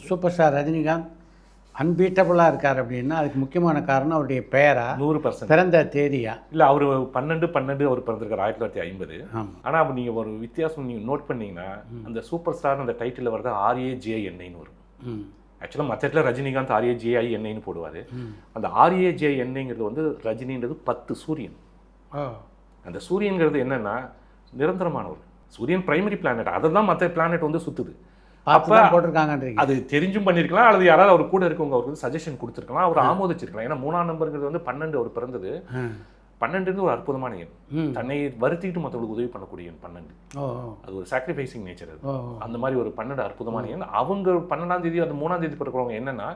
Super star Rajinikanth அன்பீட்டபுளாக இருக்கார் அப்படின்னா அதுக்கு முக்கியமான காரணம் அவருடைய பெயரா 100% பிறந்த தேதியா? இல்லை, அவர் 12/12 அவர் பிறந்திருக்காரு 1950. ஆமாம். ஆனால் அப்போ நீங்கள் ஒரு வித்தியாசம் நீங்கள் நோட் பண்ணீங்கன்னா அந்த சூப்பர் ஸ்டார் அந்த டைட்டில் வருது RAJNIன்னு வரும். ஆக்சுவலாக மற்ற இடத்துல ரஜினிகாந்த் RAJINIன்னு போடுவார். அந்த RAJNIங்கிறது வந்து ரஜினின்றது 10 சூரியன். அந்த சூரியன்கிறது என்னன்னா நிரந்தரமானவர். சூரியன் பிரைமரி பிளானட், அதை தான் மற்ற பிளானட் வந்து சுற்றுது. அப்போ போட்டிருக்காங்கன்றீங்க. அது தெரிஞ்சும் பண்ணியிருக்கலாம், அல்லது யாராவது அவர் கூட இருக்கவங்க அவருக்கு வந்து சஜஷன் கொடுத்துருக்கலாம், அவர் ஆமோதிச்சிருக்கலாம். ஏன்னா 3ஆம் நம்பருங்கிறது வந்து 12 அவர் பிறந்தது. 12 ஒரு அற்புதமான எண், தன்னை வருத்திக்கிட்டு மற்றவங்களுக்கு உதவி பண்ணக்கூடிய எண் 12. அது ஒரு சாக்ரிஃபைசிங் நேச்சர். அது அந்த மாதிரி ஒரு 12 அற்புதமான எண். அவங்க 12ஆம் தேதி அந்த 3ஆம் தேதி பிறக்கிறவங்க என்னன்னா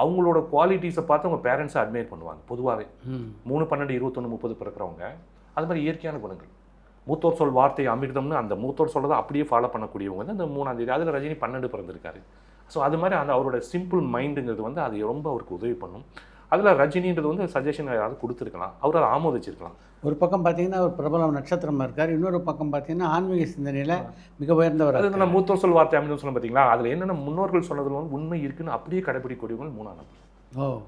அவங்களோட குவாலிட்டிஸை பார்த்து அவங்க பேரண்ட்ஸை அட்மையர் பண்ணுவாங்க. பொதுவாகவே 3, 12, 21, 30 பிறக்கிறவங்க அது மாதிரி இயற்கையான குணங்கள், மூத்தோர் சொல் வார்த்தை அமிர்தம்னு அந்த மூத்தோர் சொல்லதை அப்படியே ஃபாலோ பண்ணக்கூடியவங்க வந்து அந்த 3ஆம் தேதி. அதில் ரஜினி 12 பிறந்திருக்காரு. ஸோ அது மாதிரி அந்த அவரோட சிம்பிள் மைண்டுங்கிறது வந்து அது ரொம்ப அவருக்கு உதவி பண்ணும். அதில் ரஜினின்றது வந்து சஜஷன் யாராவது கொடுத்துருக்கலாம், அவர் அதை ஆமோதிச்சிருக்கலாம். ஒரு பக்கம் பார்த்தீங்கன்னா ஒரு பிரபல நட்சத்திரமாக இருக்கார், இன்னொரு பக்கம் பார்த்தீங்கன்னா ஆன்மீக சிந்தனையில் மிக உயர்ந்தவர். அது நான் மூத்தோர் சொல் வார்த்தை அமிர்தம் சொல்ல பார்த்தீங்களா, அதில் என்னென்ன முன்னோர்கள் சொன்னதில் வந்து உண்மை இருக்குன்னு அப்படியே கடைபிடிக்கூடியவங்க 3ஆம் நம்பர்.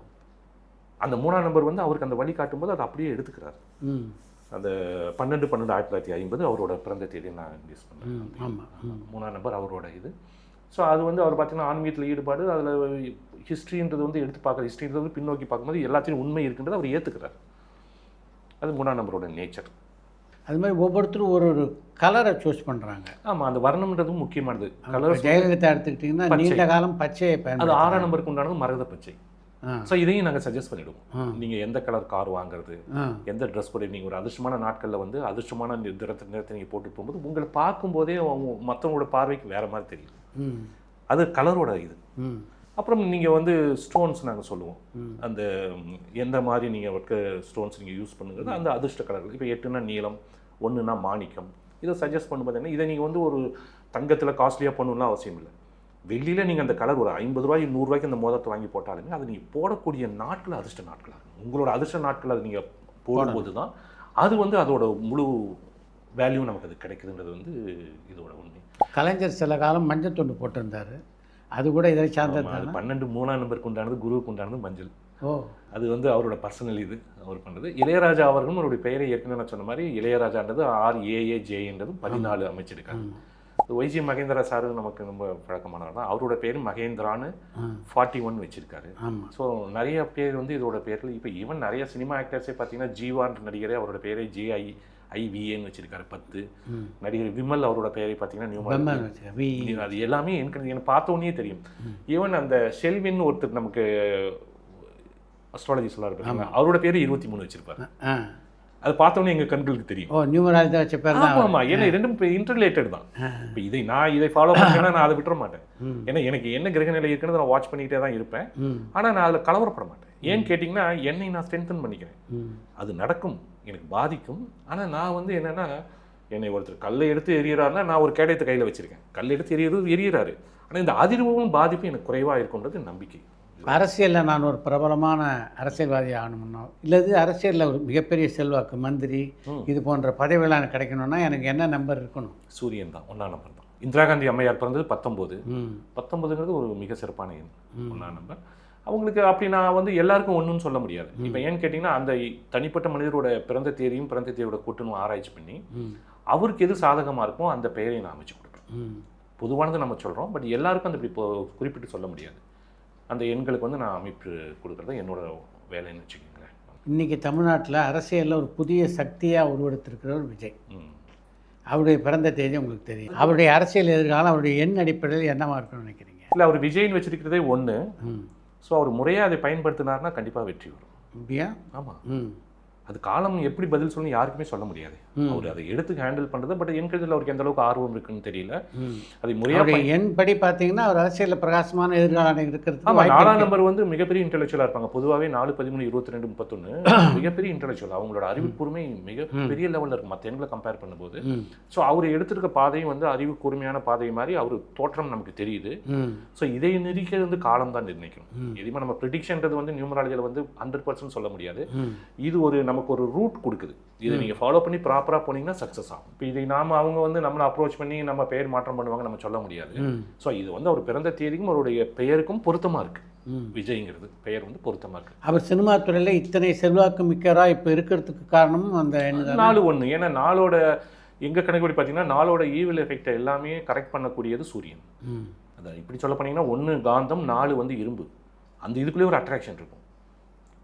அந்த 3ஆம் நம்பர் வந்து அவருக்கு அந்த வழி காட்டும்போது அதை அப்படியே எடுத்துக்கிறார். அந்த 12/12/1950 அவரோட பிறந்த தேதியை நான் யூஸ் பண்ணுறேன். ஆமாம். 3ஆம் நம்பர் அவரோட இது. ஸோ அது வந்து அவர் பார்த்தீங்கன்னா ஆன்மீகத்தில் ஈடுபாடு, அதில் ஹிஸ்ட்ரின்றது வந்து எடுத்து பார்க்குற, ஹிஸ்ட்ரின்றது வந்து பின்னோக்கி பார்க்கும்போது எல்லாத்தையும் உண்மை இருக்குன்றது அவர் ஏற்றுக்கிறார். அது 3ஆம் நம்பரோட நேச்சர். அது மாதிரி ஒவ்வொருத்தரும் ஒரு ஒரு கலரை சூஸ் பண்ணுறாங்க. ஆமாம், அந்த வர்ணம்ன்றதும் முக்கியமானது. கலர் ஜெயலலிதா எடுத்துக்கிட்டிங்கன்னா நீண்ட காலம் பச்சையை அது 6ஆம் நம்பருக்கு உண்டானது மரகத பச்சை. ஸோ இதையும் நாங்கள் சஜஸ்ட் பண்ணிவிடுவோம். நீங்கள் எந்த கலர் கார் வாங்குறது, எந்த ட்ரெஸ் போட, நீங்கள் ஒரு அதிர்ஷ்டமான நாட்களில் வந்து அதிர்ஷ்டமான நிறத்தை நீங்கள் போட்டு போகும்போது உங்களை பார்க்கும்போதே மற்றவங்களோட பார்வைக்கு வேறு மாதிரி தெரியும். அது கலரோட இது. அப்புறம் நீங்கள் வந்து ஸ்டோன்ஸ் நாங்கள் சொல்லுவோம், அந்த எந்த மாதிரி நீங்கள் ஒர்க்க ஸ்டோன்ஸ் நீங்கள் யூஸ் பண்ணுங்கிறது அந்த அதிர்ஷ்ட கலர்கள். இப்போ 8னா நீலம், 1னா மாணிக்கம். இதை சஜஸ்ட் பண்ணும்போது என்ன, இதை நீங்கள் வந்து ஒரு தங்கத்தில் காஸ்ட்லியாக பண்ணணும்லாம் அவசியம் இல்லை. வெளியில் நீங்கள் அந்த கலர் ஒரு 50 ரூபாய் 100 ரூபாய்க்கு அந்த மோதிரத்தை வாங்கி போட்டாலுமே அது நீங்கள் போடக்கூடிய நாட்கள் அதிர்ஷ்ட நாட்களாக இருக்கும். உங்களோட அதிர்ஷ்ட நாட்கள் அது நீங்கள் போடும்போது தான் அது வந்து அதோட முழு வேல்யூ நமக்கு அது கிடைக்குதுன்றது வந்து இதோட உண்மை. கலைஞர் சில காலம் மஞ்சள் துண்டு போட்டிருந்தார், அது கூட இதை சார்ந்தது. அது 12 3ஆம் நம்பருக்கு உண்டானது, குருவுக்கு உண்டானது மஞ்சள். அது வந்து அவரோட பர்சனல் இது அவர் பண்ணுறது. இளையராஜா அவர்களும் அவருடைய பெயரை ஏற்கனவே நான் சொன்ன மாதிரி இளையராஜான்றது RAAJ 14 அமைச்சிருக்காங்க. YG மகேந்திரா சார் நமக்கு ரொம்ப பழக்கமானவர் தான். அவரோட பேர் மகேந்திரான்னு 41 வச்சிருக்காரு. ஸோ நிறைய பேர் வந்து இதோட பேர்கள் இப்போ ஈவன் நிறைய சினிமா ஆக்டர்ஸே பார்த்தீங்கன்னா ஜீவான்ற நடிகரே அவரோட பேரை JIVAன்னு வச்சிருக்காரு 10. நடிகர் விமல் அவரோட பேரை பார்த்தீங்கன்னா நியூமரல். அது எல்லாமே எனக்கு பார்த்த உடனே தெரியும். ஈவன் அந்த ஷெல்வின்னு ஒருத்தர் நமக்கு அஸ்ட்ராலஜி சொல்லாரு பார்த்தீங்கன்னா அவரோட பேர் 23 வச்சிருப்பாரு. அது பார்த்தோன்னே எங்கள் கண்களுக்கு தெரியும். நியூமராலஜி வச்ச பேர் தான். ஆமாம், ஏன்னா ரெண்டும் இன்டர்ரிலேட்டட் தான். இப்போ இதை ஃபாலோ பண்ணேன்னா நான் அதை விட்டுற மாட்டேன். ஏன்னா எனக்கு என்ன கிரகநிலை இருக்குன்னு நான் வாட்ச் பண்ணிக்கிட்டே தான் இருப்பேன். ஆனால் நான் அதில் கலவரப்பட மாட்டேன். ஏன்னு கேட்டிங்கன்னா என்னை நான் ஸ்ட்ரென்தன் பண்ணிக்கிறேன். அது நடக்கும், எனக்கு பாதிக்கும். ஆனால் நான் வந்து என்னென்னா, என்னை ஒருத்தர் கல்லை எடுத்து எறிகிறாருன்னா நான் ஒரு கேடயத்தை கையில் வச்சுருக்கேன். கல் எடுத்து எறிகிறாரு. ஆனால் இந்த அதிர்வும் பாதிப்பும் எனக்கு குறைவாக இருக்குன்றது நம்பிக்கை. அரசியலில் நான் ஒரு பிரபலமான அரசியல்வாதி ஆகணும்னா, இல்லது அரசியலில் ஒரு மிகப்பெரிய செல்வாக்கு, மந்திரி, இது போன்ற பதவிகள் எனக்கு கிடைக்கணும்னா எனக்கு என்ன நம்பர் இருக்கணும்? சூரியன் தான், 1ஆம் நம்பர் தான். இந்திரா காந்தி அம்மையார் பிறந்தது 19. ஒரு மிக சிறப்பான எண், 1ஆம் நம்பர். அவங்களுக்கு அப்படி நான் வந்து எல்லாருக்கும் ஒன்றுன்னு சொல்ல முடியாது. இப்போ ஏன்னு கேட்டிங்கன்னா அந்த தனிப்பட்ட மனிதரோட பிறந்த தேதியோட கூட்டணும் ஆராய்ச்சி பண்ணி அவருக்கு எது சாதகமாக இருக்கும் அந்த பெயரை நான் அமைச்சு கொடுப்பேன். பொதுவானது நம்ம சொல்கிறோம், பட் எல்லாருக்கும் அந்த இப்படி குறிப்பிட்டு சொல்ல முடியாது. அந்த எண்களுக்கு வந்து நான் அமைப்பு கொடுக்குறது என்னோட வேலைன்னு வச்சுக்கோங்களேன். இன்றைக்கி தமிழ்நாட்டில் அரசியலில் ஒரு புதிய சக்தியாக உருவெடுத்திருக்கிறவர் விஜய். அவருடைய பிறந்த தேதி உங்களுக்கு தெரியும். அவருடைய அரசியல் எதிர்காலம் அவருடைய எண் அடிப்படையில் என்னவா இருக்குன்னு நினைக்கிறீங்க? இல்லை, அவர் விஜய்னு வச்சிருக்கிறதே 1. ஸோ அவர் முறையாக அதை பயன்படுத்தினார்னா கண்டிப்பாக வெற்றி வரும். அப்படியா? ஆமாம். அது காலம் எப்படி பதில் சொல்லணும் யாருக்குமே சொல்ல முடியாது. அவர் அதை எடுத்து ஹேண்டில் பண்ணுறது. பட் என்கிறதுல அவருக்கு எந்த அளவுக்கு ஆர்வம் இருக்குன்னு தெரியல. அது முறையாக என் படி பார்த்தீங்கன்னா அவர் அரசியலில் பிரகாசமான எதிர்காலம் இருக்கிறது. ஆமாம், 4ஆம் நம்பர் வந்து மிகப்பெரிய இன்டெலெக்சுவலாக இருப்பாங்க. பொதுவாகவே 4, 13, 22, 31 மிகப்பெரிய இன்டெலெக்சுவல். அவங்களோட அறிவுக்கூர்மை மிகப்பெரிய லெவலில் இருக்கும் மற்ற எண்களை கம்பேர் பண்ணும்போது. ஸோ அவர் எடுத்திருக்க பாதையும் வந்து அறிவு கூர்மையான பாதை மாதிரி அவர் தோற்றம் நமக்கு தெரியுது. ஸோ இதை நிர்ணயிக்கிறது வந்து காலம் தான் நிர்ணயிக்கணும். எதுவுமே நம்ம ப்ரிடிக்ஷன்றது வந்து நியூமராலஜியில் வந்து 100% சொல்ல முடியாது. இது ஒரு நமக்கு நமக்கு ஒரு ரூட் கொடுக்குது. இதை நீங்கள் ஃபாலோ பண்ணி ப்ராப்பராக போனீங்கன்னா சக்ஸஸ் ஆகும். இப்போ இதை அவங்க வந்து நம்மளை அப்ரோச் பண்ணி நம்ம பெயர் மாற்றம் பண்ணுவாங்க நம்ம சொல்ல முடியாது. ஸோ இது வந்து அவர் பிறந்த தேதிக்கும் அவருடைய பெயருக்கும் பொருத்தமாக இருக்குது. விஜய்ங்கிறது பெயர் வந்து பொருத்தமாக இருக்குது. அவர் சினிமா துறையில் இத்தனை செல்வாக்கு மிக்கராக இப்போ இருக்கிறதுக்கு காரணமும் அந்த 4-1. ஏன்னா நாளோட எங்கள் கணக்குப்படி பார்த்தீங்கன்னா நாளோட ஈவில் எஃபெக்டை எல்லாமே கரெக்ட் பண்ணக்கூடியது சூரியன். அதை இப்படி சொல்ல போனீங்கன்னா 1 காந்தம், 4 வந்து இரும்பு. அந்த இதுக்குள்ளேயே ஒரு அட்ராக்ஷன் இருக்கும்.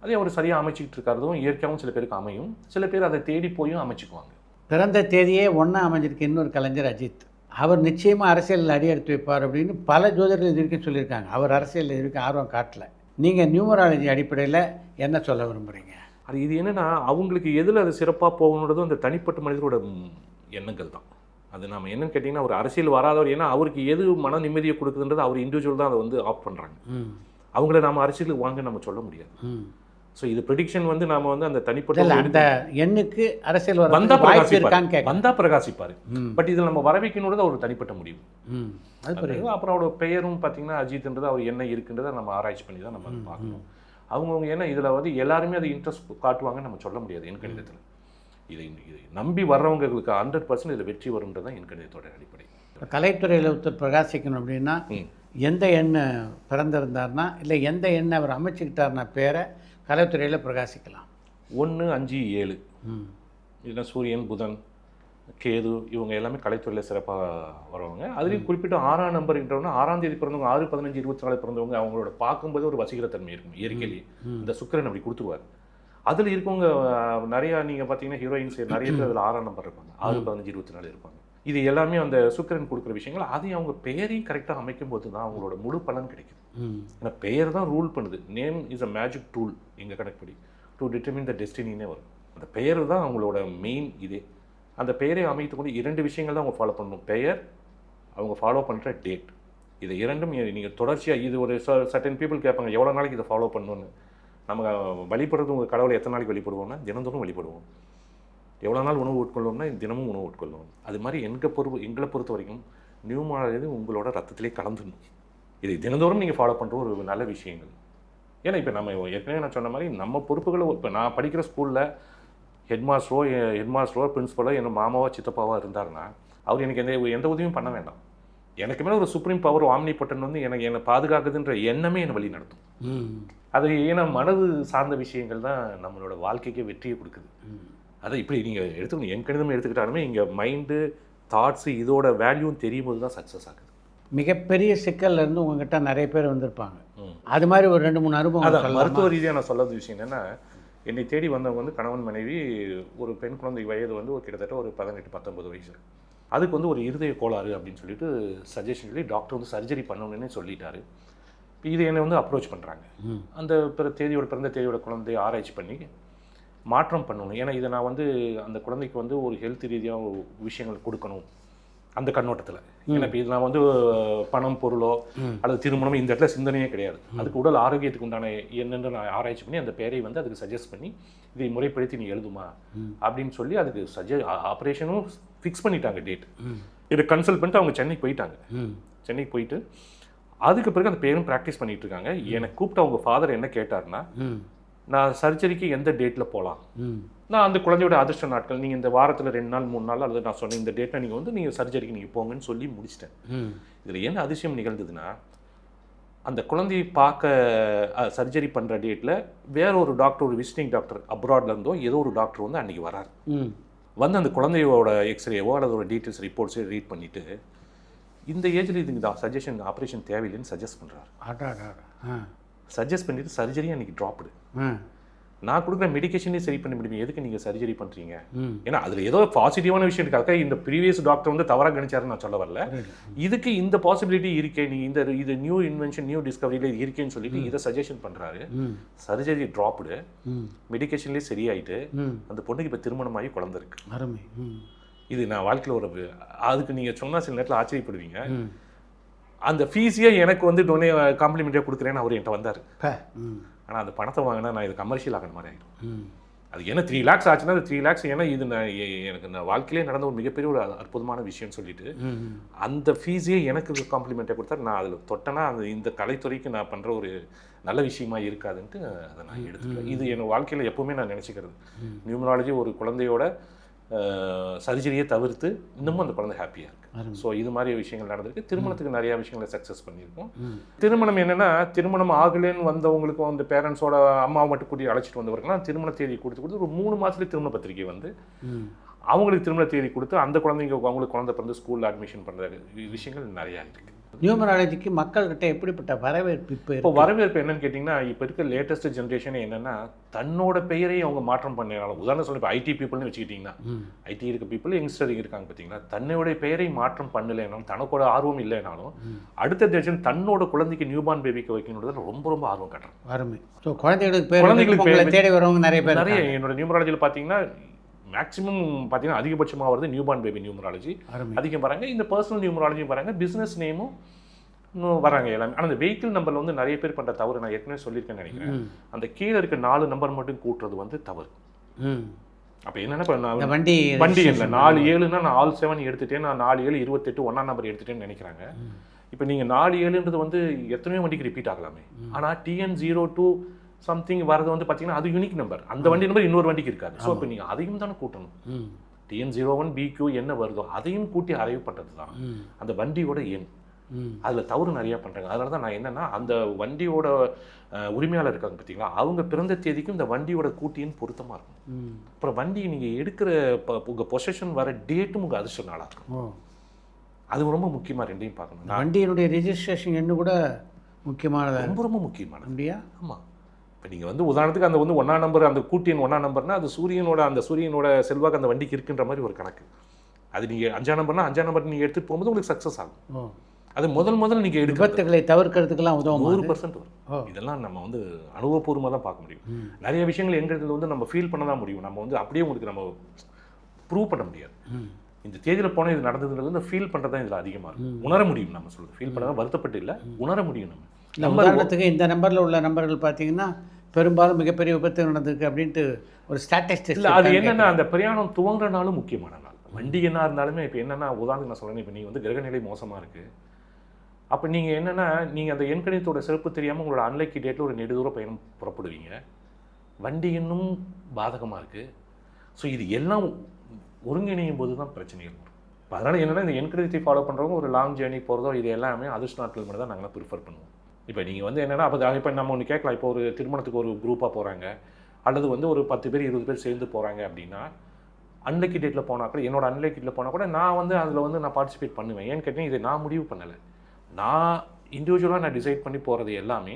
அதே அவர் சரியாக அமைச்சிக்கிட்டு இருக்காரதும் இயற்கையாகவும் சில பேருக்கு அமையும், சில பேர் அதை தேடி போயும் அமைச்சுக்குவாங்க. பிறந்த தேதியே ஒன்றா அமைஞ்சிருக்கு இன்னொரு கலைஞர் அஜித். அவர் நிச்சயமாக அரசியலில் அடி எடுத்து வைப்பார் அப்படின்னு பல ஜோதிடர்கள் இது வரைக்கும் சொல்லியிருக்காங்க. அவர் அரசியலில் இது வரைக்கும் ஆர்வம் காட்டலை. நீங்கள் நியூமராலஜி அடிப்படையில் என்ன சொல்ல விரும்புகிறீங்க? அது இது என்னென்னா அவங்களுக்கு எதில் அது சிறப்பாக போகணுன்றதும் அந்த தனிப்பட்ட மனிதரோட எண்ணங்கள் தான். அது நம்ம என்னன்னு கேட்டிங்கன்னா ஒரு அரசியல் வராதவர், ஏன்னா அவருக்கு எது மன நிம்மதியை கொடுக்குதுன்றது அவர் இண்டிவிஜுவல் தான் அதை வந்து ஆஃப் பண்ணுறாங்க. அவங்கள நம்ம அரசியலுக்கு வாங்க நம்ம சொல்ல முடியாது. ஸோ இது ப்ரெடிக்ஷன் வந்து நாம வந்து அந்த தனிப்பட்ட அந்த எண்ணுக்கு அரசியல் வந்தா பிரகாசிப்பார். பட் இதில் நம்ம வர வைக்கணுன்றது அவர் தனிப்பட்ட முடிவு. அப்புறம் அவரோட பெயரும் பார்த்தீங்கன்னா அஜித்ன்றது அவர் என்ன இருக்குன்றதை நம்ம ஆராய்ச்சி பண்ணி தான் நம்ம பார்க்கணும். அவங்கவுங்க ஏன்னா இதில் வந்து எல்லாருமே அதை இன்ட்ரெஸ்ட் காட்டுவாங்கன்னு நம்ம சொல்ல முடியாது என் கணிதத்தில். இதை நம்பி வர்றவங்களுக்கு 100% இதில் வெற்றி வரும்ன்றது தான் என் கணிதத்தோட அடிப்படை. கலைத்துறையில் ஒருத்தர் பிரகாசிக்கணும் அப்படின்னா எந்த எண்ணை பிறந்திருந்தார்னா இல்லை எந்த எண்ணை அவர் அமைச்சுக்கிட்டார்னா பேரை கலைத்துறையில் பிரகாசிக்கலாம்? 1, 5, 7 இல்லைன்னா சூரியன், புதன், கேது இவங்க எல்லாமே கலைத்துறையில் சிறப்பாக வரவங்க. அதுலேயும் குறிப்பிட்ட 6ஆம் நம்பர்ன்றவங்க 6ஆம் தேதி பிறந்தவங்க 6, 15, 24 பிறந்தவங்க அவங்களோட பார்க்கும்போது ஒரு வசீகரத்தன்மை இருக்கும் இயற்கையிலேயே. இந்த சுக்கிரன் அப்படி கொடுத்துருவார். அதில் இருக்கவங்க நிறையா நீங்கள் பார்த்தீங்கன்னா ஹீரோயின்ஸ் நிறைய பேர் அதில் 6ஆம் நம்பர் இருப்பாங்க, 6, 15, 24 இருப்பாங்க. இது எல்லாமே அந்த சுக்கிரன் கொடுக்குற விஷயங்கள். அதையும் அவங்க பெயரையும் கரெக்டாக அமைக்கும் போது தான் அவங்களோட முழு பலன் கிடைக்குது. ஏன்னா பெயர் தான் ரூல் பண்ணுது. Name is a magic tool எங்கள் கணக்குப்படி டு டிட்டர்மின் த டெஸ்டினின்னே வரும். அந்த பெயர் தான் அவங்களோட மெயின் இதே. அந்த பெயரை அமைத்துக்கொண்டு 2 விஷயங்கள் தான் அவங்க ஃபாலோ பண்ணணும். பெயர், அவங்க ஃபாலோ பண்ணுற டேட். இது 2ம் நீங்கள் தொடர்ச்சியாக இது ஒரு சர்டன் பீப்புள் கேட்பாங்க எவ்வளோ நாளைக்கு இதை ஃபாலோ பண்ணணுன்னு. நம்ம வழிபடுறது உங்கள் கடவுளை எத்தனை நாளைக்கு வழிபடுவோம்னா தினந்தோறும் வழிபடுவோம். எவ்வளோ நாள் உணவு உட்கொள்ளணும்னா தினமும் உணவு உட்கொள்ளணும். அது மாதிரி எங்களை பொறுத்த வரைக்கும் நியூமராலஜி உங்களோட ரத்தத்திலே கலந்துடணும். இதை தினந்தோறும் நீங்கள் ஃபாலோ பண்ணுற ஒரு நல்ல விஷயங்கள். ஏன்னா இப்போ நம்ம ஏற்கனவே நான் சொன்ன மாதிரி நம்ம பொறுப்புகளை இப்போ நான் படிக்கிற ஸ்கூலில் ஹெட்மாஸ்டரோ பிரின்ஸிபலோ என்ன மாமாவோ சித்தப்பாவோ இருந்தாருன்னா அவர் எனக்கு எந்த உதவியும் பண்ண வேண்டாம். எனக்கு மேலே ஒரு சுப்ரீம் பவர் ஆம்னி பட்டன் வந்து என்னை பாதுகாக்குதுன்ற எண்ணமே என்னை வழி நடத்தும். அது ஏன்னா மனது சார்ந்த விஷயங்கள் தான் நம்மளோட வாழ்க்கைக்கு வெற்றியை கொடுக்குது. அதை இப்படி நீங்கள் எடுத்துக்கணும். என் கணிதம் எடுத்துக்கிட்டாலுமே இங்கே மைண்டு, தாட்ஸு இதோட வேல்யூவும் தெரியும் போது தான் சக்ஸஸ் ஆகுது. மிகப்பெரிய சிக்கல்ல இருந்து உங்ககிட்ட நிறைய பேர் வந்திருப்பாங்க. அது மாதிரி ஒரு 2-3 அனுபவம் மருத்துவ ரீதியாக நான் சொல்ல விஷயம் என்னென்னா, என்னை தேடி வந்தவங்க வந்து கணவன் மனைவி, ஒரு பெண் குழந்தை வயது வந்து ஒரு கிட்டத்தட்ட ஒரு 18-19 வயசு. அதுக்கு வந்து ஒரு இருதய கோளாறு அப்படின்னு சொல்லிட்டு சஜஷன் சொல்லி டாக்டர் வந்து சர்ஜரி பண்ணணும்னு சொல்லிட்டாரு. இப்போ இது என்னை வந்து அப்ரோச் பண்ணுறாங்க. அந்த பிறந்த தேதியோட குழந்தையை ஆராய்ச்சி பண்ணி மாற்றம் பண்ணணும். ஏன்னா இதை நான் வந்து அந்த குழந்தைக்கு வந்து ஒரு ஹெல்த் ரீதியாக விஷயங்கள் கொடுக்கணும் அந்த கண்ணோட்டத்தில். ஏன்னா இப்போ இது நான் வந்து பணம், பொருளோ அல்லது திருமணம் இந்த இடத்துல சிந்தனையே கிடையாது. அதுக்கு உடல் ஆரோக்கியத்துக்கு உண்டான என்னென்னு நான் ஆராய்ச்சி பண்ணி அந்த பேரை வந்து அதுக்கு சஜஸ்ட் பண்ணி இதை முறைப்படுத்தி நீ எழுதுமா அப்படின்னு சொல்லி அதுக்கு ஆப்ரேஷனும் ஃபிக்ஸ் பண்ணிட்டாங்க டேட். இதை கன்சல்ட் பண்ணிட்டு அவங்க சென்னைக்கு போயிட்டாங்க. சென்னைக்கு போயிட்டு அதுக்கு பிறகு அந்த பேரும் ப்ராக்டிஸ் பண்ணிட்டு இருக்காங்க. எனக்கு கூப்பிட்டு அவங்க ஃபாதர் என்ன கேட்டார்னா, நான் சர்ஜரிக்கு எந்த டேட்டில் போகலாம், நான் அந்த குழந்தையோட அதிர்ஷ்ட நாட்கள் நீங்கள் இந்த வாரத்தில் 2 நாள் 3 நாள் அல்லது நான் சொன்னேன் இந்த டேட்டில் நீங்கள் சர்ஜரிக்கு நீங்கள் போங்கன்னு சொல்லி முடிச்சிட்டேன். இதில் என்ன அதிசயம் நிகழ்ந்ததுன்னா, அந்த குழந்தையை பார்க்க சர்ஜரி பண்ணுற டேட்டில் வேற ஒரு டாக்டர், ஒரு விசிட்டிங் டாக்டர் அப்ராட்லேருந்தோ ஏதோ ஒரு டாக்டர் வந்து அன்றைக்கி வராரு. வந்து அந்த குழந்தையோட எக்ஸ்ரேவோ அல்லது ஒரு டீட்டெயில்ஸ் ரிப்போர்ட்ஸோ ரீட் பண்ணிவிட்டு இந்த ஏஜில் இதுக்கு சஜஷன் ஆப்ரேஷன் தேவையில்லைன்னு சஜஸ்ட் பண்ணுறாரு. சஜஸ்ட் பண்ணிவிட்டு சர்ஜரி அன்றைக்கி ட்ராப்டு. நான் கொடுக்குற மெடிக்கேஷனே சரி பண்ண முடியும், எதுக்கு நீங்கள் சர்ஜரி பண்ணுறீங்க? ஏன்னா அதில் ஏதோ பாசிட்டிவான விஷயம் இருக்காது. இந்த ப்ரீவியஸ் டாக்டர் வந்து தவறாக கணிச்சாருன்னு நான் சொல்ல வரல. இதுக்கு இந்த பாசிபிலிட்டி இருக்கே, நீங்கள் இது நியூ இன்வென்ஷன், நியூ டிஸ்கவரியில் இருக்கேன்னு சொல்லிட்டு இதை சஜஷன் பண்ணுறாரு. சர்ஜரி ட்ராப்டு, மெடிக்கேஷன்லேயே சரியாயிட்டு அந்த பொண்ணுக்கு இப்போ திருமணமாகி குழந்தை இருக்கு. அருமை. இது நான் வாழ்க்கையில் ஒரு அதுக்கு நீங்கள் சொன்னால் சில நேரத்தில் ஆச்சரியப்படுவீங்க. அந்த ஃபீஸையே எனக்கு வந்து காம்ப்ளிமெண்ட்டாக கொடுக்குறேன்னு அவர் என்கிட்ட வந்தார். ஆனால் அந்த பணத்தை வாங்கினா நான் இது கமர்ஷியல் ஆகிற மாதிரி ஆகிடும். அது என்ன 3 lakhs ஆச்சுன்னா அது 3 lakhs, ஏன்னா இது எனக்கு நான் வாழ்க்கையிலே நடந்த ஒரு மிகப்பெரிய ஒரு அற்புதமான விஷயம்னு சொல்லிட்டு அந்த ஃபீஸே எனக்கு காம்ப்ளிமெண்ட்டை கொடுத்தா நான் அதில் தொட்டேன்னா இந்த கலைத்துறைக்கு நான் பண்ணுற ஒரு நல்ல விஷயமா இருக்காதுன்ட்டு அதை நான் எடுத்துக்கிறேன். இது என் வாழ்க்கையில் எப்போவுமே நான் நினச்சிக்கிறது, நியூமராலஜி ஒரு குழந்தையோட சர்ஜரியை தவிர்த்து இன்னமும் அந்த குழந்தை ஹாப்பியாக இருக்குது. ஸோ இது மாதிரி விஷயங்கள் நடந்திருக்கு. திருமணத்துக்கு நிறையா விஷயங்களை சக்ஸஸ் பண்ணியிருக்கோம். திருமணம் என்னென்னா, திருமணம் ஆகலேன்னு வந்தவங்களுக்கும் அந்த பேரண்ட்ஸோட அம்மாவை மட்டும் கூட்டி அழைச்சிட்டு வந்தவர்கள்லாம் திருமண தேதி கொடுத்து ஒரு 3 மாதத்துலேயே திருமண பத்திரிகை வந்து அவங்களுக்கு திருமண தேதி கொடுத்து அந்த குழந்தைங்க அவங்களுக்கு குழந்தை பிறந்து ஸ்கூலில் அட்மிஷன் பண்ணுற விஷயங்கள் நிறையா இருக்குது. நியூமராலஜிக்கு மக்கள்கிட்ட எப்படிப்பட்ட வரவேற்பு இப்போ வரவேற்பு என்னன்னு கேட்டிங்கன்னா, இப்போ இருக்க லேட்டஸ்ட் ஜென்ரேஷன் என்னென்னா, தன்னோட பெயரை அவங்க மாற்றம் பண்ணினாலும், உதாரணம் சொல்லி இப்போ ஐடி பீப்புள்னு வச்சுக்கிட்டிங்கன்னா, ஐடி இருக்க பீப்புள் யங்ஸ்டர் இருக்காங்க பார்த்தீங்கன்னா, தன்னுடைய பெயரை மாற்றம் பண்ணலைனாலும், தனக்கோட ஆர்வம் இல்லைனாலும் அடுத்த ஜென்ரேஷன் தன்னோட குழந்தைக்கு நியூபார்ன் பேபிக்கு வைக்கணுன்றது ரொம்ப ரொம்ப ஆர்வம் காட்டுறாங்க. அருமை. ஸோ குழந்தைகளுக்கு தேடி வரவங்க நிறைய என்னோட நியூமராலஜியில் பார்த்தீங்கன்னா மேக்ஸிமம் பார்த்தீங்கன்னா அதிகபட்சமாக வருது நியூபார்ன் பேபி நியூமராலஜி அதிகம் வராங்க. இந்த பர்சனல் நியூமராலஜியும் வராங்க, பிஸ்னஸ் நேமும் வராங்க எல்லாமே. ஆனால் அந்த வெஹிக்கிள் நம்பரில் வந்து நிறைய பேர் பண்ணுற தவறு நான் ஏற்கனவே சொல்லியிருக்கேன்னு நினைக்கிறேன். அந்த கீழே இருக்க 4 நம்பர் மட்டும் கூட்டுறது வந்து தவறு. அப்போ என்னென்னா, இப்போ வண்டி இல்லை 47ன்னா நான் ஆல் 7 எடுத்துட்டேன், நான் 47 28 1ஆம் நம்பர் எடுத்துட்டேன்னு நினைக்கிறாங்க. இப்போ நீங்கள் 47ன்றது வந்து எத்தனையோ வண்டிக்கு ரிப்பீட் ஆகலாமே. ஆனால் TN02 சம்திங் வரது வந்து பார்த்தீங்கன்னா அது யூனிக் நம்பர், அந்த வண்டி நம்பர் இன்னொரு வண்டிக்கு இருக்காது. ஸோ இப்போ நீங்கள் அதையும் தானே கூட்டணும். TN01 BQ என்ன வருதோ அதையும் கூட்டி அரைவ் பண்ணுறது தான் அந்த வண்டியோட எண். அதில் தவறு நிறையா பண்ணுறாங்க. அதனால தான் நான் என்னென்னா, அந்த வண்டியோட உரிமையாளர் இருக்காங்க பார்த்தீங்களா, அவங்க பிறந்த தேதிக்கும் இந்த வண்டியோட கூட்டின்னு பொருத்தமாக இருக்கும். அப்புறம் வண்டி நீங்கள் எடுக்கிற உங்கள் பொசஷன் வர டேட்டும் உங்கள் அதிர்ஷ்ட நாளாக இருக்கும். அது ரொம்ப முக்கியமாக, ரெண்டையும் பார்க்கணும். வண்டியினுடைய ரெஜிஸ்ட்ரேஷன் எண்ணு கூட முக்கியமானது, ரொம்ப ரொம்ப முக்கியமானது. அப்படியா? ஆமாம். இப்போ நீங்கள் வந்து உதாரணத்துக்கு அந்த வந்து 1ஆம் நம்பர், அந்த கூட்டியன் 1ஆம் நம்பர்னா அது சூரியனோட செல்வாக்கு அந்த வண்டிக்கு இருக்குன்ற மாதிரி ஒரு கணக்கு. அது நீங்கள் 5ஆம் நம்பர்னா 5ஆம் நம்பர் நீங்கள் எடுத்துகிட்டு போகும்போது உங்களுக்கு சக்ஸஸ் ஆகும். அது முதல் நீங்கள் விபத்துகளை தவிர்க்கிறதுக்கெல்லாம் உதவும். 100% வரும். இதெல்லாம் நம்ம வந்து அனுபவபூர்வமாக தான் பார்க்க முடியும். நிறைய விஷயங்கள் எங்கிறது வந்து நம்ம ஃபீல் பண்ண தான் முடியும். நம்ம வந்து அப்படியே உங்களுக்கு நம்ம ப்ரூவ் பண்ண முடியாது. இந்த தேதியில் போனால் இது நடந்ததுன்றது வந்து ஃபீல் பண்ணுறது தான் இதில் அதிகமாக இருக்கும். உணர முடியும். நம்ம சொல்லுது ஃபீல் பண்ண தான், வருத்தப்பட்டு இல்லை, உணர முடியும். நம்ம உதாரணத்துக்கு இந்த நம்பரில் உள்ள நம்பர்கள் பார்த்தீங்கன்னா பெரும்பாலும் மிகப்பெரிய விபத்து நடந்திருக்கு அப்படின்ட்டு ஒரு ஸ்டாட்டிஸ்டிக்ஸ் இல்லை. அது என்னென்னா, அந்த பிரயாணம் துவங்குற நாளும் முக்கியமான நாள். வண்டி என்ன இருந்தாலுமே இப்போ என்னென்னா, உதாரணத்துக்கு நான் சொல்கிறேன், இப்போ நீங்கள் வந்து கிரகநிலை மோசமாக இருக்குது, அப்போ நீங்கள் என்னென்னா, நீங்கள் அந்த எண்கணித்தோட சிறப்பு தெரியாமல் உங்களோட அன்லைக்கி டேட்டில் ஒரு நெடுதூர பயணம் புறப்படுவீங்க. வண்டி இன்னும் பாதகமாக இருக்குது. ஸோ இது எல்லாம் ஒருங்கிணையும் போது தான் பிரச்சனைகள் வரும். இப்போ அதனால் என்னென்னா, இந்த எண்கணிதத்தை ஃபாலோ பண்ணுறவங்க ஒரு லாங் ஜேர்னி போகிறதோ இது எல்லாமே அதிர்ஷ்ட நாட்கள் மட்டும் தான் நாங்கள் ப்ரிஃபர் பண்ணுவோம். இப்போ நீங்கள் வந்து என்னென்னா, இப்போ நம்ம ஒன்று கேட்கலாம், இப்போ ஒரு திருமணத்துக்கு ஒரு குரூப்பாக போகிறாங்க, அல்லது வந்து ஒரு 10 பேர் 20 பேர் சேர்ந்து போகிறாங்க அப்படின்னா, அன்லைக்கி டேட்டில் போனால் கூட, என்னோட அன்லைக்கி டேட்டில் போனால் கூட நான் வந்து அதில் வந்து நான் பார்ட்டிசிபேட் பண்ணுவேன். ஏன்னு கேட்டீங்கன்னா, இதை நான் முடிவு பண்ணலை. நான் இண்டிவிஜுவலாக நான் டிசைட் பண்ணி போகிறது எல்லாமே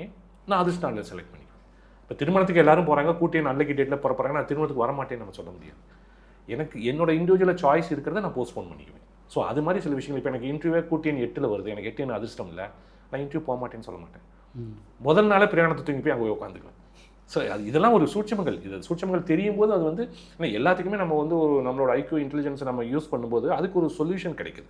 நான் அதிர்ஷ்ட நாளில் செலக்ட் பண்ணிக்குவேன். இப்போ திருமணத்துக்கு எல்லாரும் போகிறாங்க, கூட்டி அன்லைக்கி டேட்டில் போகிறாங்க, நான் திருமணத்துக்கு வரமாட்டேன்னு நம்ம சொல்ல முடியாது. எனக்கு என்னோட இண்டிவிஜுவலாக சாய்ஸ் இருக்கிறத நான் போஸ்ட்போன் பண்ணிக்குவேன். ஸோ அது மாதிரி சில விஷயங்கள், இப்போ எனக்கு இன்டர்வியூவே கூட்டி 8 வருது, எனக்கு 8 அதிர்ஷ்டம் இல்லை, நான் இன்டர்வியூ போக மாட்டேன்னு சொல்ல மாட்டேன். முதல் நாளே பிரயாணத்தை தூங்கி போய் அங்கே உட்காந்துக்குவேன். ஸோ அது இதெல்லாம் ஒரு சூட்சமங்கள். இது சூட்சமங்கள் தெரியும் போது அது வந்து எல்லாத்துக்குமே நம்ம வந்து ஒரு நம்மளோட ஐக்யூ இன்டெலிஜென்ஸை நம்ம யூஸ் பண்ணும்போது அதுக்கு ஒரு சொல்யூஷன் கிடைக்குது.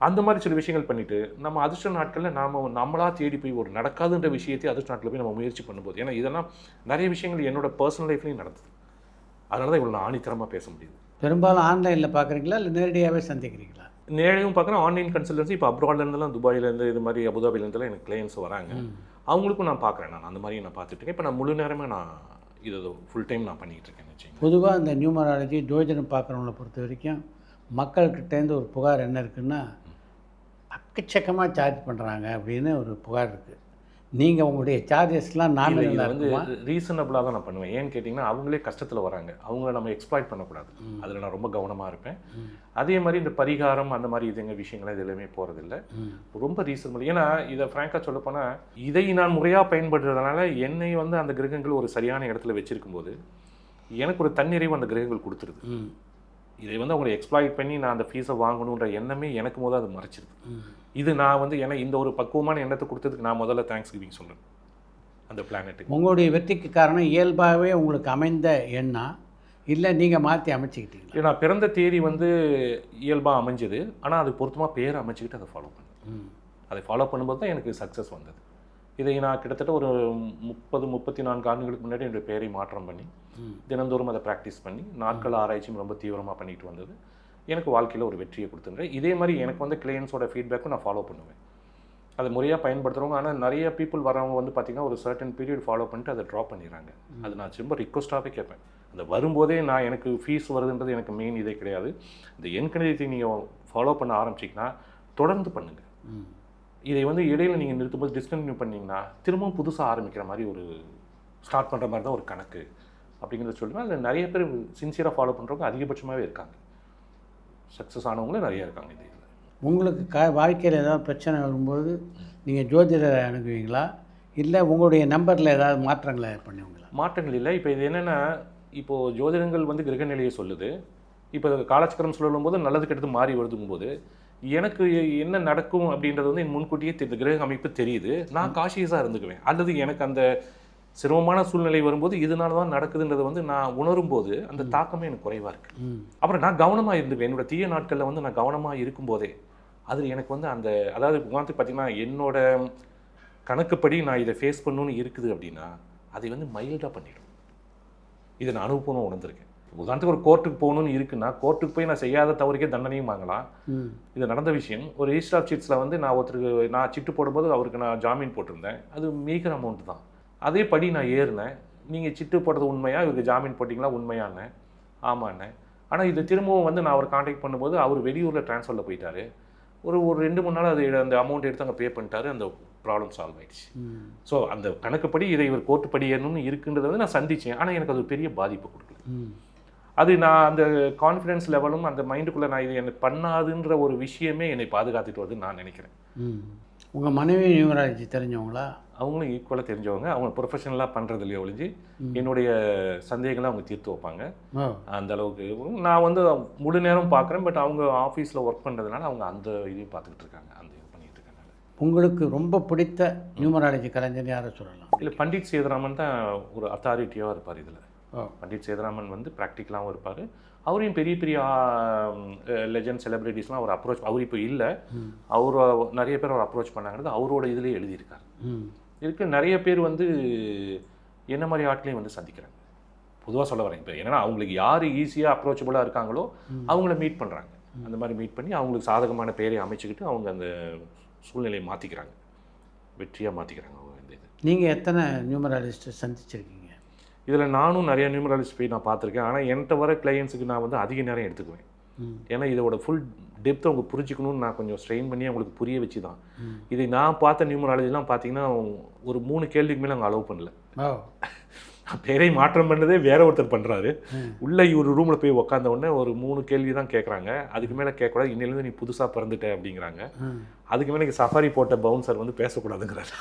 அந்த மாதிரி சில விஷயங்கள் பண்ணிவிட்டு நம்ம அதிர்ஷ்ட நாட்களில் நம்மளாக தேடி போய் ஒரு நடக்காதுன்ற விஷயத்தை அதிர்ஷ்ட நாட்டில் போய் நம்ம முயற்சி பண்ணும்போது, ஏன்னா இதெல்லாம் நிறைய விஷயங்கள் என்னோட பர்சனல் லைஃப்லையும் நடந்தது. அதனால தான் இவ்வளோ ஆணித்தரமாக பேச முடியுது. பெரும்பாலும் ஆன்லைனில் பார்க்குறீங்களா இல்லை நேரடியாகவே சந்திக்கிறீங்களா? நேரடியும் பார்க்குறேன், ஆன்லைன் கன்சல்டன்சி. இப்போ அப்ராட்லேருந்துலாம், துபாயிலேருந்து, இது மாதிரி அபுதாபிலேருந்துலாம் எனக்கு கிளைண்ட்ஸ் வராங்க. அவங்களுக்கும் நான் பார்க்குறேன். நான் அந்த மாதிரி நான் பார்த்துட்டு இருக்கேன். இப்போ நான் முழு நேரமே நான் இது ஃபுல் டைம் நான் பண்ணிகிட்டு இருக்கேன். வச்சுங்க, பொதுவாக இந்த நியூமராலஜி ஜோதிடம் பார்க்குறவங்கள பொறுத்த வரைக்கும் மக்கள்கிட்டேருந்து ஒரு புகார் என்ன இருக்குன்னா, அக்கச்சக்கமாக சார்ஜ் பண்ணுறாங்க அப்படின்னு ஒரு புகார் இருக்குது. நீங்கள் உங்களுடைய சார்ஜஸ்லாம் நான் வந்து ரீசனபிளாக தான் நான் பண்ணுவேன். ஏன்னு கேட்டிங்கன்னா, அவங்களே கஷ்டத்தில் வராங்க, அவங்கள நம்ம எக்ஸ்ப்ளாய்ட் பண்ணக்கூடாது. அதில் நான் ரொம்ப கவனமாக இருப்பேன். அதே மாதிரி இந்த பரிகாரம் அந்த மாதிரி இதுங்க விஷயங்கள்லாம் இது எல்லாமே போகிறதில்ல, ரொம்ப ரீசனபிள். ஏன்னா இதை ஃப்ராங்காக சொல்லப்போனால், இதை நான் முறையாக பயன்படுத்துறதுனால என்னை வந்து அந்த கிரகங்கள் ஒரு சரியான இடத்துல வச்சுருக்கும் போது எனக்கு ஒரு தன்னிறைவு அந்த கிரகங்கள் கொடுத்துருது. இதை வந்து அவங்களை எக்ஸ்ப்ளாய்ட் பண்ணி நான் அந்த ஃபீஸை வாங்கணுன்ற எண்ணமே எனக்கு முதல்ல அது மறைச்சிருது. இது நான் வந்து ஏன்னா இந்த ஒரு பக்குவமான எண்ணத்தை கொடுத்ததுக்கு நான் முதல்ல தேங்க்ஸ் கிவிங் சொல்கிறேன் அந்த பிளானெட்டுக்கு. உங்களுடைய வெற்றிக்கு காரணம் இயல்பாகவே உங்களுக்கு அமைந்த எண்ணம் இல்லை நீங்கள் மாற்றி அமைச்சிக்கிட்டீங்க? நான் பிறந்த தேதி வந்து இயல்பாக அமைஞ்சது, ஆனால் அது பொருத்தமாக பேர் அமைச்சிக்கிட்டு அதை ஃபாலோ பண்ணேன். அதை ஃபாலோ பண்ணும்போது தான் எனக்கு சக்ஸஸ் வந்தது. இதை நான் கிட்டத்தட்ட ஒரு 34 ஆண்டுகளுக்கு முன்னாடி என்னுடைய பெயரை மாற்றம் பண்ணி தினந்தோறும் அதை ப்ராக்டிஸ் பண்ணி நாட்கள் ஆராய்ச்சியும் ரொம்ப தீவிரமாக பண்ணிட்டு வந்தது எனக்கு வாழ்க்கையில் ஒரு வெற்றியை கொடுத்துருந்தேன். இதே மாதிரி எனக்கு வந்து கிளையன்ஸோட ஃபீட்பேக்கும் நான் ஃபாலோ பண்ணுவேன். அதை முறையாக பயன்படுத்துகிறவங்க. ஆனால் நிறைய பீப்புள் வரவங்க வந்து பார்த்திங்கன்னா ஒரு சர்டன் பீரியட் ஃபாலோ பண்ணிட்டு அதை ட்ராப் பண்ணிடுறாங்க. அது நான் ரொம்ப ரிக்வஸ்ட்டாகவே கேட்பேன். அந்த வரும்போதே நான் எனக்கு ஃபீஸ் வருதுன்றது எனக்கு மெயின் இதே கிடையாது. இந்த எண்கணிதத்தை நீங்கள் ஃபாலோ பண்ண ஆரம்பிச்சிங்கன்னா தொடர்ந்து பண்ணுங்கள். இதை வந்து இடையில் நீங்கள் நிறுத்தும்போது டிஸ்கன்டினியூ பண்ணிங்கன்னா திரும்பவும் புதுசாக ஆரம்பிக்கிற மாதிரி ஒரு ஸ்டார்ட் பண்ணுற மாதிரி தான் ஒரு கணக்கு அப்படிங்கிறத சொல்லுவேன். அதில் நிறைய பேர் சின்சியராக ஃபாலோ பண்ணுறவங்க அதிகபட்சமாகவே இருக்காங்க. சக்ஸஸ் ஆனவங்களும் நிறைய இருக்காங்க. இது உங்களுக்கு வாழ்க்கையில் ஏதாவது பிரச்சனை வரும்போது நீங்கள் ஜோதிடரை அணுகுவீங்களா, இல்லை உங்களுடைய நம்பரில் ஏதாவது மாற்றங்களை பண்ணுவீங்களா? மாற்றங்கள் இல்லை. இப்போ இது என்னென்னா, இப்போது ஜோதிடங்கள் வந்து கிரக நிலையை சொல்லுது. இப்போ காலச்சக்கரம் சொல்லும்போது நல்லது கெட்டது மாறி வருதுங்கும்போது எனக்கு என்ன நடக்கும் அப்படின்றது வந்து முன்கூட்டியே கிரக அமைப்பு தெரியுது. நான் காஷியஸாக இருந்துக்குவேன். அல்லது எனக்கு அந்த சிரமமான சூழ்நிலை வரும்போது இதனால தான் நடக்குதுன்றது வந்து நான் உணரும் போது அந்த தாக்கமே எனக்கு குறைவாக இருக்குது. அப்புறம் நான் கவனமாக இருந்துக்குவேன். என்னோட தீய நாட்களில் வந்து நான் கவனமாக இருக்கும்போதே அது எனக்கு வந்து அந்த அதாவது உதாரணத்துக்கு பார்த்தீங்கன்னா என்னோட கணக்குப்படி நான் இதை ஃபேஸ் பண்ணணும்னு இருக்குது அப்படின்னா அதை வந்து மைல்டாக பண்ணிடும். இதை நான் அனுபவம் உணர்ந்திருக்கேன். உதாரணத்துக்கு ஒரு கோர்ட்டுக்கு போகணும்னு இருக்குன்னா கோர்ட்டுக்கு போய் நான் செய்யாத தவறுக்கே தண்டனையும் வாங்கலாம். இது நடந்த விஷயம். ஒரு ரிஜிஸ்டர் ஆஃப் சீட்ஸில் வந்து நான் ஒருத்தருக்கு நான் சிட்டு போடும்போது அவருக்கு நான் ஜாமீன் போட்டிருந்தேன். அது மீகர் அமௌண்ட் தான். அதே படி நான் ஏறினேன். நீங்கள் சிட்டு போடுறது உண்மையா, இவருக்கு ஜாமீன் போட்டிங்களா? உண்மையானேன். ஆமாண்ணே. ஆனால் இது திரும்பவும் வந்து நான் அவர் காண்டாக்ட் பண்ணும்போது அவர் வெளியூரில் ட்ரான்ஸ்ஃபரில் போயிட்டார். ஒரு 2-3 நாள் அது அந்த அமௌண்ட் எடுத்து அங்கே பே பண்ணிட்டாரு. அந்த ப்ராப்ளம் சால்வ் ஆயிடுச்சு. ஸோ அந்த கணக்குப்படி இதை இவர் கோர்ட்டு படி ஏறணும்னு இருக்குன்றதை வந்து நான் சந்தித்தேன். ஆனால் எனக்கு அது பெரிய பாதிப்பு கொடுக்கல. அது நான் அந்த கான்ஃபிடென்ஸ் லெவலும் அந்த மைண்டுக்குள்ளே நான் இது எனக்கு பண்ணாதுன்ற ஒரு விஷயமே என்னை பாதுகாத்துட்டு வருதுன்னு நான் நினைக்கிறேன். உங்கள் மனைவி நியூமராலஜி தெரிஞ்சவங்களா? அவங்களும் ஈக்குவலாக தெரிஞ்சவங்க. அவங்க ப்ரொஃபஷனலாக பண்ணுறது இல்லையோ ஒழிஞ்சு என்னுடைய சந்தேகங்களை அவங்க தீர்த்து வைப்பாங்க. அந்த அளவுக்கு நான் வந்து முழு நேரம் பார்க்குறேன். பட் அவங்க ஆஃபீஸில் ஒர்க் பண்ணுறதுனால அவங்க அந்த இதையும் பார்த்துக்கிட்டு இருக்காங்க. அந்த இது பண்ணிகிட்டு இருக்காங்க. உங்களுக்கு ரொம்ப பிடித்த நியூமராலஜி கலைஞர் யாரை சொல்லலாம்? இல்லை, பண்டிட் சேதுராமன் தான் ஒரு அத்தாரிட்டியாக இருப்பார் இதில். பண்டிட் சேதுராமன் வந்து ப்ராக்டிக்கலாகவும் இருப்பார். அவரையும் பெரிய பெரிய லெஜண்ட் செலிப்ரிட்டிஸ்லாம் அவர் அப்ரோச், அவர் இப்போ இல்லை, அவர் நிறைய பேர் அவர் அப்ரோச் பண்ணாங்கிறது அவரோட இதுலேயே எழுதியிருக்காரு. இதுக்கு நிறைய பேர் வந்து என்ன மாதிரி ஆட்களையும் வந்து சந்திக்கிறாங்க. பொதுவாக சொல்ல வரேன். இப்போ என்னென்னா அவங்களுக்கு யார் ஈஸியாக அப்ரோச்சபுளாக இருக்காங்களோ அவங்கள மீட் பண்ணுறாங்க. அந்த மாதிரி மீட் பண்ணி அவங்களுக்கு சாதகமான பேரை அமைச்சுக்கிட்டு அவங்க அந்த சூழ்நிலையை மாற்றிக்கிறாங்க, வெற்றியாக மாற்றிக்கிறாங்க. இந்த இது நீங்கள் எத்தனை நியூமராலிஸ்ட்டை சந்திச்சிருக்கீங்க? இதில் நானும் நிறைய நியூமராலஜிஸ்ட் போய் நான் பார்த்துருக்கேன். ஆனால் என்கிட்ட வர கிளையன்ஸுக்கு நான் வந்து அதிக நேரம் எடுத்துக்குவேன். ஏன்னா இதோட ஃபுல் டெப்த்தை அவங்க புரிஞ்சுக்கணும்னு நான் கொஞ்சம் ஸ்ட்ரெயின் பண்ணி அவங்களுக்கு புரிய வச்சு தான். இதை நான் பார்த்த நியூமராலஜிலாம் பார்த்தீங்கன்னா ஒரு 3 கேள்விக்கு மேலே அவங்க அலோவ் பண்ணல. பேரை மாற்றம் பண்ணதே வேற ஒருத்தர் பண்ணுறாரு. உள்ளே ஒரு ரூமில் போய் உக்காந்த உடனே ஒரு 3 கேள்வி தான் கேட்குறாங்க. அதுக்கு மேலே கேட்கக்கூடாது, இன்னிலேருந்து நீ புதுசாக பிறந்துட்ட அப்படிங்கிறாங்க. அதுக்கு மேலே சஃபாரி போட்ட பவுன்சர் வந்து பேசக்கூடாதுங்கிறாரு.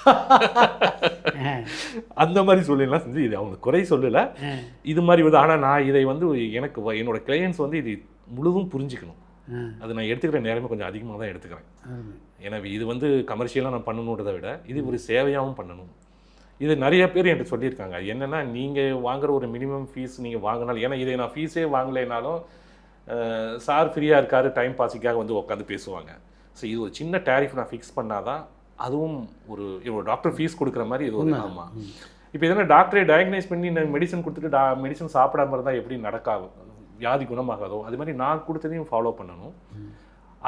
அந்த மாதிரி சொல்லிடலாம் செஞ்சு இது அவங்க குறை சொல்லலை. இது மாதிரி வந்து ஆனால் நான் இதை வந்து எனக்கு என்னோட கிளையன்ஸ் வந்து இது முழுதும் புரிஞ்சுக்கணும். அது நான் எடுத்துக்கிற நேரமே கொஞ்சம் அதிகமாக தான் எடுத்துக்கிறேன். எனவே இது வந்து கமர்ஷியலாக நான் பண்ணணுன்றதை விட இது ஒரு சேவையாகவும் பண்ணணும். இது நிறைய பேர் என்கிட்ட சொல்லியிருக்காங்க. என்னென்னா நீங்கள் வாங்குகிற ஒரு மினிமம் ஃபீஸ் நீங்கள் வாங்கினாலும், ஏன்னா இதை நான் ஃபீஸே வாங்கலைனாலும் சார் ஃப்ரீயாக இருக்கார் டைம் பாஸுக்காக வந்து உட்காந்து பேசுவாங்க. ஸோ இது ஒரு சின்ன டேரிஃப் நான் ஃபிக்ஸ் பண்ணாதான் அதுவும் ஒரு டாக்டர் ஃபீஸ் கொடுக்குற மாதிரி இது ஒரு. ஆமாம், இப்போ இதெல்லாம் டாக்டரே டயக்னைஸ் பண்ணி மெடிசன் கொடுத்துட்டு மெடிசன் சாப்பிடாம இருந்தால் எப்படி நடக்காது, வியாதி குணமாகாதோ அது மாதிரி நான் கொடுத்ததையும் ஃபாலோ பண்ணணும்.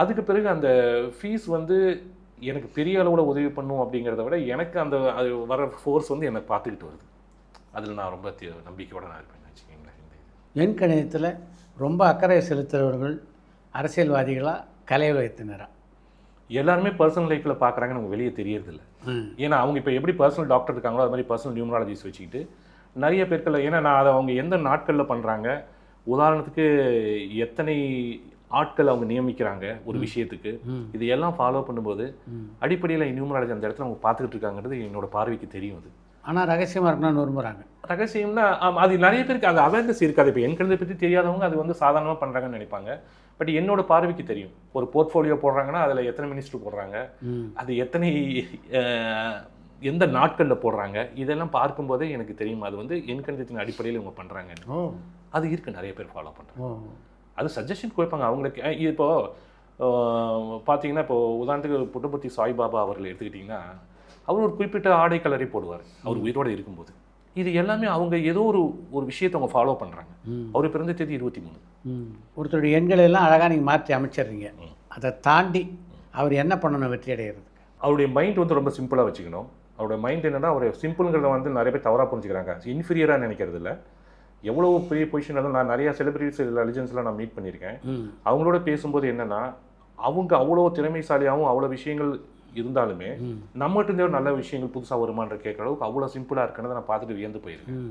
அதுக்கு பிறகு அந்த ஃபீஸ் வந்து எனக்கு பெரிய அளவில் உதவி பண்ணும் அப்படிங்கிறத விட எனக்கு அந்த அது வர ஃபோர்ஸ் வந்து என்னை பார்த்துக்கிட்டு வருது. அதில் நான் ரொம்ப நம்பிக்கையோடு நான் இருப்பேன் வச்சுக்கோங்களேன். எண் கணிதத்தில் ரொம்ப அக்கறை செலுத்துகிறவர்கள் அரசியல்வாதிகளா, கலை உலகத்தினரா? எல்லாருமே பர்சனல் லைஃப்பில் பார்க்குறாங்க, நமக்கு வெளியே தெரியறதில்ல. ஏன்னா அவங்க இப்போ எப்படி பர்சனல் டாக்டர் இருக்காங்களோ அது மாதிரி பர்சனல் நியூமராலஜிஸ்ட் வச்சுக்கிட்டு நிறைய பேர்கள், ஏன்னா நான் அதை அவங்க எந்த நாட்களில் பண்ணுறாங்க, உதாரணத்துக்கு எத்தனை ஆட்கள் அவங்க நியமிக்கிறாங்க ஒரு விஷயத்துக்கு, இது எல்லாம் ஃபாலோ பண்ணும்போது அடிப்படையில் நியூமராலஜி அந்த இடத்துல அவங்க பார்த்துக்கிட்டு இருக்காங்கிறது என்னோட பார்வைக்கு தெரியும். அது ஆனால் ரகசியமாக இருக்கணும்னு விரும்புகிறாங்க. ரகசியம்னா அது நிறைய பேருக்கு அது அவேர்னஸ் இருக்காது. இப்போ என்கிறத பற்றி தெரியாதவங்க அது வந்து சாதாரணமாக பண்ணுறாங்கன்னு நினைப்பாங்க. பட் என்னோட பார்வைக்கு தெரியும். ஒரு போர்ட்ஃபோலியோ போடுறாங்கன்னா அதில் எத்தனை மினிஸ்டர் போடுறாங்க, அது எத்தனை எந்த நாட்களில் போடுறாங்க, இதெல்லாம் பார்க்கும்போதே எனக்கு தெரியும் அது வந்து எண்கணிதத்தின் அடிப்படையில் இவங்க பண்ணுறாங்க. அது இருக்குது, நிறைய பேர் ஃபாலோ பண்ணுறாங்க. அது சஜஷன் கொடுப்பாங்க அவங்களுக்கு. இப்போது பார்த்தீங்கன்னா இப்போது உதாரணத்துக்கு புட்டபர்த்தி சாய்பாபா அவர்கள் எடுத்துக்கிட்டிங்கன்னா அவர் ஒரு குறிப்பிட்ட ஆடை கலரை போடுவார் அவர் உயிரோடு இருக்கும்போது. இது எல்லாமே அவங்க ஏதோ ஒரு விஷயத்தை அவங்க ஃபாலோ பண்ணுறாங்க. அவர் பிறந்த தேதி 23. ஒருத்தருடைய எண்களை எல்லாம் அழகாக நீங்கள் மாற்றி அமைச்சிடுறீங்க. அதை தாண்டி அவர் என்ன பண்ணணும் வெற்றி அடைகிறதுக்கு? அவருடைய மைண்ட் வந்து ரொம்ப சிம்பிளாக வச்சுக்கணும். அவருடைய மைண்ட் என்னென்னா, அவர் சிம்பிள்ங்கிறத வந்து நிறைய பேர் தவறாக புரிஞ்சுக்கிறாங்க, இன்ஃபீரியராக நினைக்கிறது இல்லை. எவ்வளோ பெரிய பொசிஷன் இருந்தாலும் நான் நிறையா செலிபிரிட்டிஸ் லெஜெண்ட்ஸ்லாம் நான் மீட் பண்ணியிருக்கேன். அவங்களோட பேசும்போது என்னென்னா, அவங்க அவ்வளோ திறமைசாலியாகவும் அவ்வளோ விஷயங்கள் இருந்தாலுமே நம்மகிட்ட ஒரு நல்ல விஷயங்கள் புதுசாக வருமானு கேட்குற அளவுக்கு அவ்வளோ சிம்பிளாக இருக்கிறத நான் பார்த்துட்டு வியந்து போயிருக்கேன்.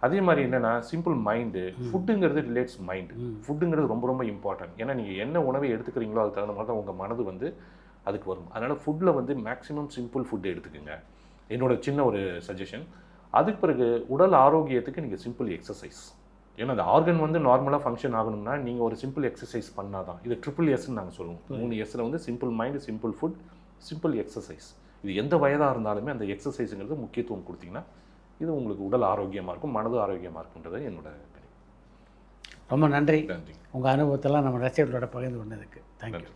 அதே மாதிரி என்னென்னா, சிம்பிள் மைண்டு, ஃபுட்டுங்கிறது ரிலேட்ஸ் மைண்டு. ஃபுட்டுங்கிறது ரொம்ப ரொம்ப இம்பார்ட்டன்ட். ஏன்னா நீங்கள் என்ன உணவை எடுத்துக்கிறீங்களோ அதுக்கு தகுந்த மாதிரி தான் உங்கள் மனது வந்து அதுக்கு வரும். அதனால் ஃபுட்டில் வந்து மேக்ஸிமம் சிம்பிள் ஃபுட்டு எடுத்துக்கோங்க, என்னோட சின்ன ஒரு சஜஷன். அதுக்கு பிறகு உடல் ஆரோக்கியத்துக்கு நீங்கள் சிம்பிள் எக்ஸசைஸ். ஏன்னா அந்த ஆர்கன் வந்து நார்மலாக ஃபங்க்ஷன் ஆகணும்னா நீங்கள் ஒரு சிம்பிள் எக்ஸசைஸ் பண்ணால் தான். இது SSSன்னு நாங்கள் சொல்லுவோம். 3 Sல வந்து simple mind, simple food, simple exercise. இது எந்த வயதாக இருந்தாலுமே அந்த எக்ஸசைஸுங்கிறது முக்கியத்துவம் கொடுத்தீங்கன்னா இது உங்களுக்கு உடல் ஆரோக்கியமாக இருக்கும், மனது ஆரோக்கியமாக இருக்குன்றது என்னோட கருத்து. ரொம்ப நன்றி. உங்கள் அனுபவத்தெல்லாம் நம்ம ரசிகர்களோட பகிர்ந்து கொண்டதுக்கு தேங்க்யூ.